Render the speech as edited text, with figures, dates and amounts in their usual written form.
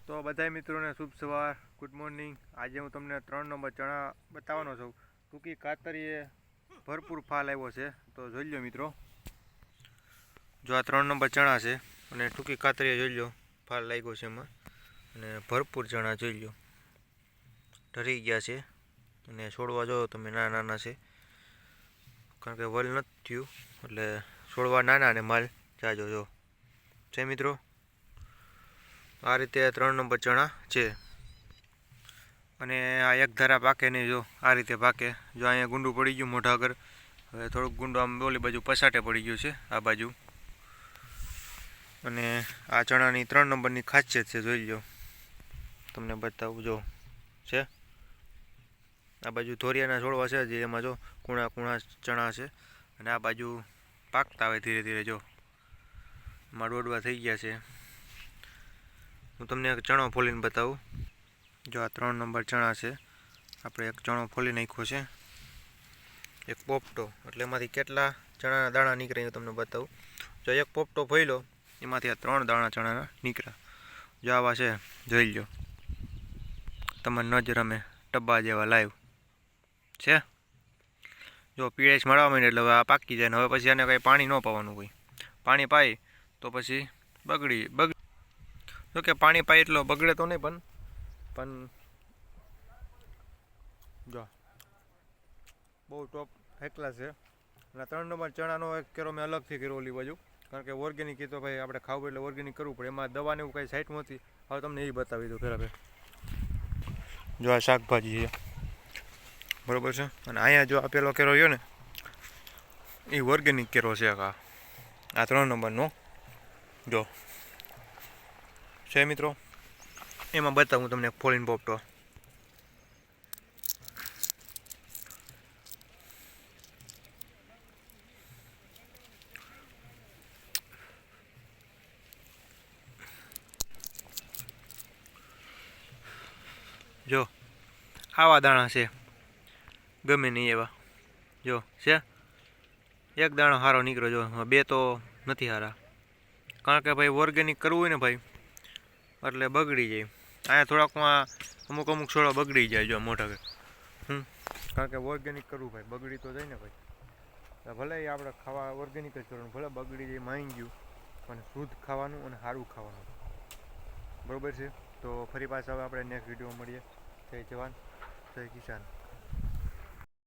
તો બધા મિત્રોને શુભ સવાર, ગુડ મોર્નિંગ। આજે હું તમને 3 નંબર ચણા બતાવવાનો છું। ટૂંકી કાતરીએ ભરપૂર ફાલ આવ્યો છે, તો જોઈ લો મિત્રો। જો આ 3 નંબર ચણા છે અને ટૂંકી કાતરીએ જોઈ લો ફાલ લાગ્યો છે એમાં, અને ભરપૂર ચણા જોઈ લો ઢરી ગયા છે અને છોડવા જો તમે નાના નાના છે, કારણ કે વલ નથી થયું એટલે છોડવા નાના અને માલ જાજો જો છે મિત્રો। આ રીતે 3 નંબર ચણા છે અને આ એક ધારા પાકે નહીં, જો આ રીતે પાકે। જો અહીંયા ગુંડું પડી ગયું મોઢા આગળ, હવે થોડુંક ગુંડું આમ ઓલી બાજુ પસાટે પડી ગયું છે આ બાજુ। અને આ ચણાની 3 નંબરની ખાસિયત છે, જોઈ લો તમને બતાવું। જો છે આ બાજુ ધોરિયાના છોડવા છે જે એમાં જો કૂણા કૂણા ચણા છે, અને આ બાજુ પાકતા આવે ધીરે ધીરે, જો એમાં દોડવા થઈ ગયા છે। હું તમને એક ચણો ફોલીને બતાવું। જો આ 3 નંબર ચણા છે, આપણે એક ચણો ફોલી નાખ્યો છે, એક પોપટો, એટલે એમાંથી કેટલા ચણાના દાણા નીકળે એ તમને બતાવું। જો એક પોપટો ફોલ્યો એમાંથી આ 3 દાણા ચણાના નીકળ્યા, જો આવા છે જોઈ લો તમારી નજર અમે ટબ્બા જેવા લાઈવ છે। જો પીળેશ મળવા માંડે એટલે હવે આ પાકી જાય ને હવે પછી આને કંઈ પાણી ન પાવાનું હોય, પાણી પાય તો પછી બગડી જો કે પાણી પાય એટલો બગડે તો નહીં, પણ જો બહુ ટોપ એકલા છે। અને 3 નંબર ચણાનો એક કેરો મેં અલગથી કર્યો ઓલી બાજુ, કારણ કે ઓર્ગેનિક એ તો ભાઈ આપણે ખાવું એટલે ઓર્ગેનિક કરવું પડે, એમાં દવાને એવું કાંઈ સાઈટ નહોતી। હવે તમને એ બતાવી દઉં પહેલાં જો આ શાકભાજી છે બરાબર છે, અને અહીંયા જો આ પેલો કેરો રહ્યો ને એ ઓર્ગેનિક કેરો છે આ 3 નંબરનો જો છે મિત્રો। એમાં બતાવું તમને ફોલીન પોપટો, જો આવા દાણા છે ગમે નહીં એવા, જો છે એક દાણો સારો નીકળ્યો, જો બે તો નથી સારા, કારણ કે ભાઈ ઓર્ગેનિક કરવું હોય ને ભાઈ એટલે બગડી જાય। અહીંયા થોડાકમાં અમુક છોડવા બગડી જાય જો મોટા, કારણ કે ઓર્ગેનિક કરવું ભાઈ બગડી તો જાય ને ભાઈ, ભલે આપણે ખાવા ઓર્ગેનિક જ કરવાનું, ભલે બગડી જાય માંગી ગયું પણ શુદ્ધ ખાવાનું અને સારું ખાવાનું, બરાબર છે। તો ફરી પાછા હવે આપણે નેક્સ્ટ વિડીયો મળીએ। જય જવાન જય કિસાન।